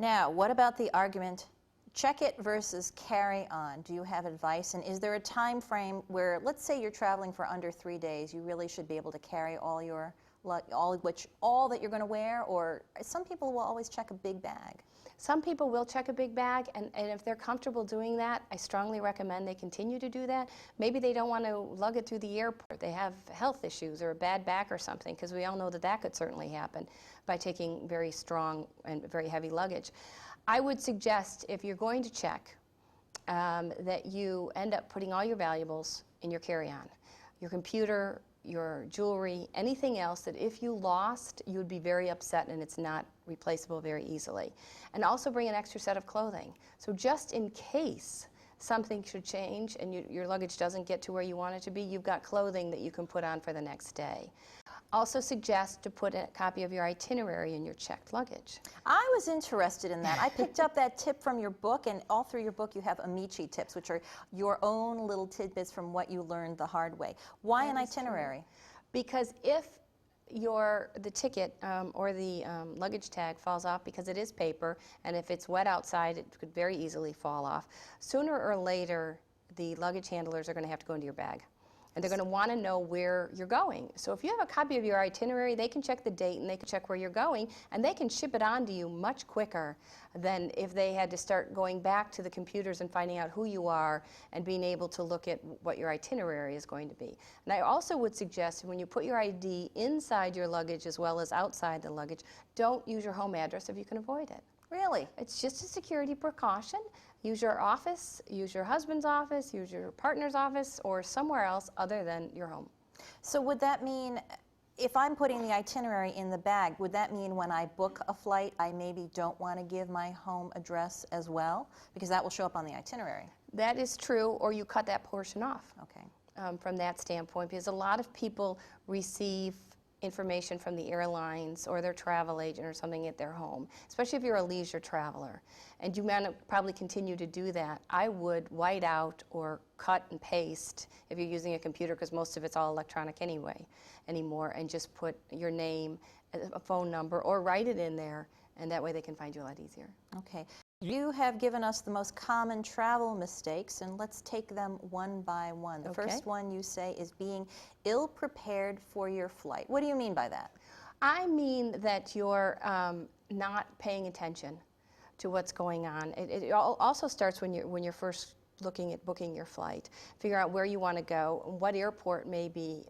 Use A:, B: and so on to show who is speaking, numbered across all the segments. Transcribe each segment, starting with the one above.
A: Now, what about the argument, check it versus carry on? Do you have advice? And is there a time frame where, let's say you're traveling for under 3 days, you really should be able to carry all your, all that you're going to wear? Or some people will always check a big bag.
B: Some people will check a big bag, and if they're comfortable doing that, I strongly recommend they continue to do that. Maybe they don't want to lug it through the airport. They have health issues or a bad back or something, because we all know that that could certainly happen by taking very strong and very heavy luggage. I would suggest, if you're going to check, that you end up putting all your valuables in your carry-on. Your computer, your jewelry, anything else that if you lost, you would be very upset and it's not replaceable very easily. And also bring an extra set of clothing. So just in case something should change and your luggage doesn't get to where you want it to be, you've got clothing that you can put on for the next day. Also suggest to put a copy of your itinerary in your checked luggage.
A: I was interested in that. I picked up that tip from your book, and all through your book you have Amici tips, which are your own little tidbits from what you learned the hard way. Why an itinerary?
B: True. Because if the ticket or the luggage tag falls off, because it is paper, and if it's wet outside it could very easily fall off, sooner or later the luggage handlers are going to have to go into your bag. And they're going to want to know where you're going. So if you have a copy of your itinerary, they can check the date and they can check where you're going, and they can ship it on to you much quicker than if they had to start going back to the computers and finding out who you are and being able to look at what your itinerary is going to be. And I also would suggest when you put your ID inside your luggage as well as outside the luggage, don't use your home address if you can avoid it.
A: Really?
B: It's just a security precaution. Use your office, use your husband's office, use your partner's office, or somewhere else other than your home.
A: So would that mean, if I'm putting the itinerary in the bag, would that mean when I book a flight, I maybe don't want to give my home address as well? Because that will show up on the itinerary.
B: That is true, or you cut that portion off.
A: Okay.
B: From that standpoint, because a lot of people receive information from the airlines or their travel agent or something at their home, especially if you're a leisure traveler. And you might probably continue to do that. I would white out or cut and paste if you're using a computer, because most of it's all electronic anymore, and just put your name, a phone number, or write it in there, and that way they can find you a lot easier.
A: Okay. You have given us the most common travel mistakes, and let's take them one by one. The first one you say is being ill-prepared for your flight. What do you mean by that?
B: I mean that you're not paying attention to what's going on. It also starts when you're first looking at booking your flight. Figure out where you want to go, what airport may be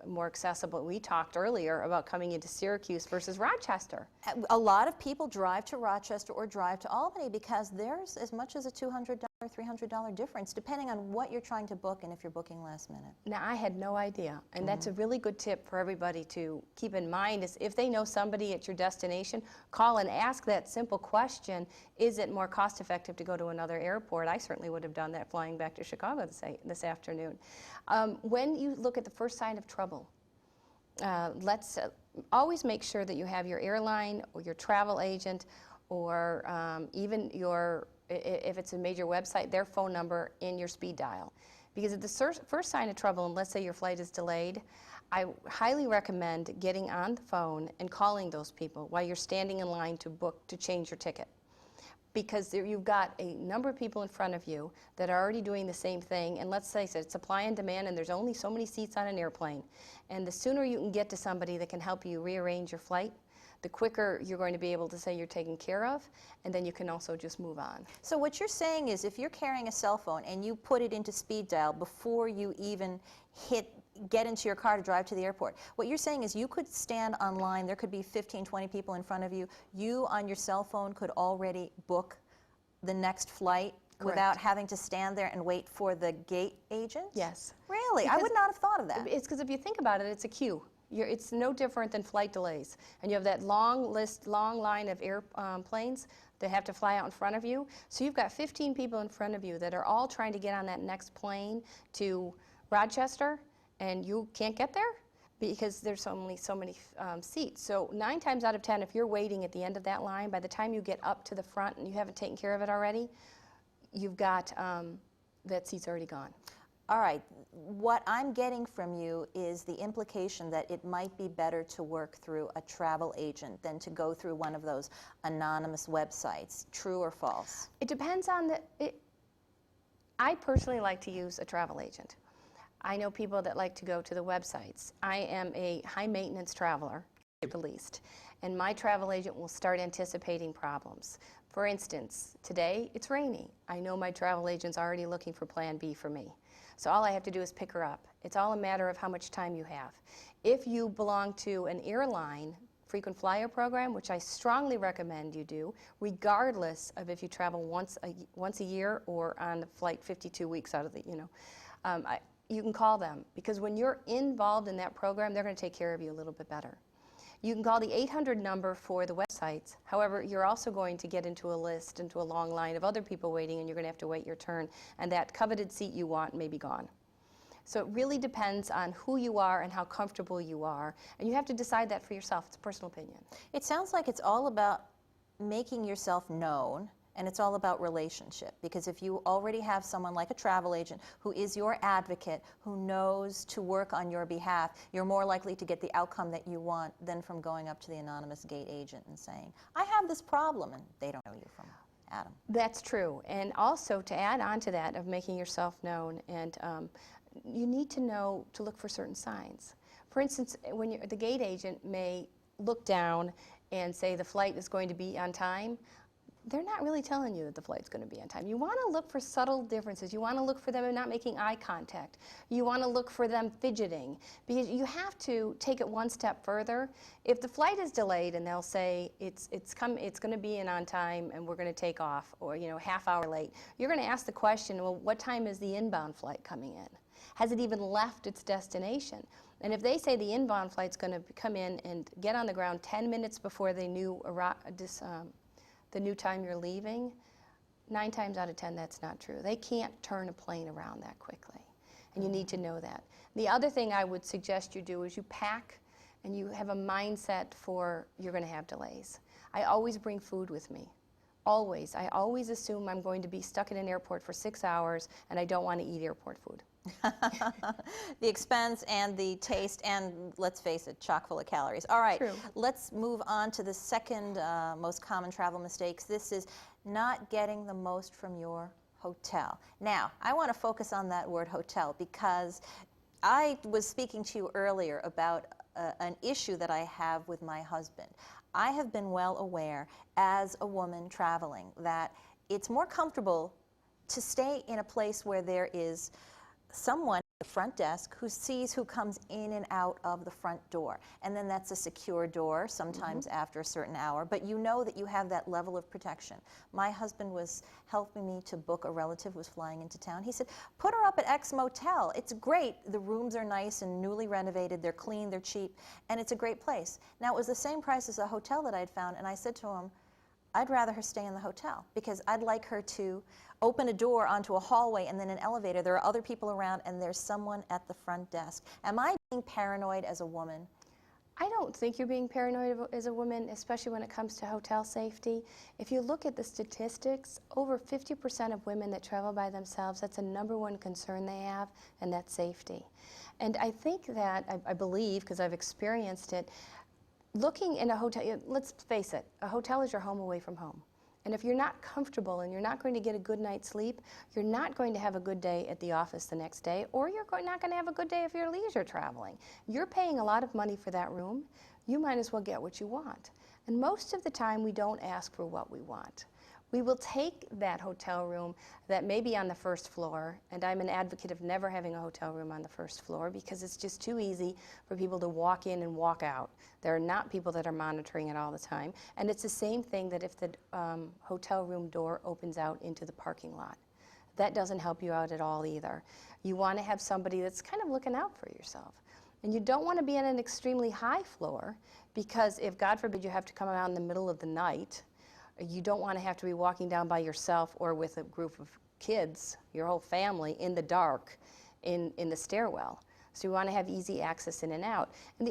B: more accessible. We talked earlier about coming into Syracuse versus Rochester.
A: A lot of people drive to Rochester or drive to Albany because there's as much as a $200, $300 difference depending on what you're trying to book and if you're booking last minute.
B: Now, I had no idea, and that's a really good tip for everybody to keep in mind, is if they know somebody at your destination, call and ask that simple question, is it more cost effective to go to another airport? I certainly would have done that flying back to Chicago this afternoon. When you look at the first sign of trouble, let's always make sure that you have your airline or your travel agent, or even if it's a major website, their phone number in your speed dial. Because at the first sign of trouble, and let's say your flight is delayed, I highly recommend getting on the phone and calling those people while you're standing in line to change your ticket. Because you've got a number of people in front of you that are already doing the same thing, and let's say it's supply and demand, and there's only so many seats on an airplane. And the sooner you can get to somebody that can help you rearrange your flight, the quicker you're going to be able to say you're taken care of, and then you can also just move on.
A: So what you're saying is, if you're carrying a cell phone and you put it into speed dial before you even get into your car to drive to the airport, what you're saying is you could stand online, there could be 15, 20 people in front of you, you on your cell phone could already book the next flight. Correct. Without having to stand there and wait for the gate agent?
B: Yes.
A: Really? I would not have thought of that.
B: It's because if you think about it, it's a queue. It's no different than flight delays. And you have that long line of airplanes that have to fly out in front of you. So you've got 15 people in front of you that are all trying to get on that next plane to Rochester, and you can't get there because there's only so many seats. So 9 times out of 10, if you're waiting at the end of that line, by the time you get up to the front and you haven't taken care of it already, you've got that seat's already gone.
A: All right, what I'm getting from you is the implication that it might be better to work through a travel agent than to go through one of those anonymous websites. True or false?
B: It depends on I personally like to use a travel agent. I know people that like to go to the websites. I am a high maintenance traveler, at the least, and my travel agent will start anticipating problems. For instance, today it's raining. I know my travel agent's already looking for plan B for me. So all I have to do is pick her up. It's all a matter of how much time you have. If you belong to an airline frequent flyer program, which I strongly recommend you do, regardless of if you travel once a year or on the flight 52 weeks out of the, you can call them, because when you're involved in that program, they're going to take care of you a little bit better. You can call the 800 number for the websites. However, you're also going to get into a list, into a long line of other people waiting, and you're going to have to wait your turn, and that coveted seat you want may be gone. So it really depends on who you are and how comfortable you are, and you have to decide that for yourself. It's a personal opinion.
A: It sounds like it's all about making yourself known, and it's all about relationship, because if you already have someone like a travel agent who is your advocate, who knows to work on your behalf, you're more likely to get the outcome that you want than from going up to the anonymous gate agent and saying, I have this problem, and they don't know you from Adam.
B: That's true. And also, to add on to that of making yourself known, and you need to know to look for certain signs. For instance, when the gate agent may look down and say the flight is going to be on time, they're not really telling you that the flight's going to be on time. You want to look for subtle differences. You want to look for them not making eye contact. You want to look for them fidgeting, because you have to take it one step further. If the flight is delayed and they'll say it's going to be in on time and we're going to take off, or half hour late, you're going to ask the question, well, what time is the inbound flight coming in? Has it even left its destination? And if they say the inbound flight's going to come in and get on the ground 10 minutes before they knew the new time you're leaving, 9 times out of 10 that's not true. They can't turn a plane around that quickly, and you need to know that. The other thing I would suggest you do is you pack and you have a mindset for you're going to have delays. I always bring food with me. Always. I always assume I'm going to be stuck in an airport for 6 hours and I don't want to eat airport food.
A: The expense and the taste, and let's face it, chock full of calories. All right,
B: True.
A: Let's move on to the second most common travel mistakes. This is not getting the most from your hotel. Now, I want to focus on that word hotel, because I was speaking to you earlier about an issue that I have with my husband. I have been well aware as a woman traveling that it's more comfortable to stay in a place where there is someone at the front desk who sees who comes in and out of the front door. And then that's a secure door, sometimes after a certain hour, but you know that you have that level of protection. My husband was helping me to book a relative who was flying into town. He said, put her up at X Motel. It's great. The rooms are nice and newly renovated. They're clean, they're cheap, and it's a great place. Now, it was the same price as a hotel that I had found, and I said to him, I'd rather her stay in the hotel, because I'd like her to open a door onto a hallway and then an elevator. There are other people around and there's someone at the front desk. Am I being paranoid as a woman?
B: I don't think you're being paranoid as a woman, especially when it comes to hotel safety. If you look at the statistics, over 50% of women that travel by themselves, that's a #1 concern they have, and that's safety. And I think that, I believe, because I've experienced it, looking in a hotel, let's face it, a hotel is your home away from home. And if you're not comfortable and you're not going to get a good night's sleep, you're not going to have a good day at the office the next day, or you're not going to have a good day if you're leisure traveling. You're paying a lot of money for that room. You might as well get what you want. And most of the time, we don't ask for what we want. We will take that hotel room that may be on the first floor, and I'm an advocate of never having a hotel room on the first floor, because it's just too easy for people to walk in and walk out. There are not people that are monitoring it all the time. And it's the same thing that if the hotel room door opens out into the parking lot. That doesn't help you out at all either. You want to have somebody that's kind of looking out for yourself. And you don't want to be on an extremely high floor, because if, God forbid, you have to come out in the middle of the night, you don't want to have to be walking down by yourself or with a group of kids, your whole family, in the dark in the stairwell. So you want to have easy access in and out. And the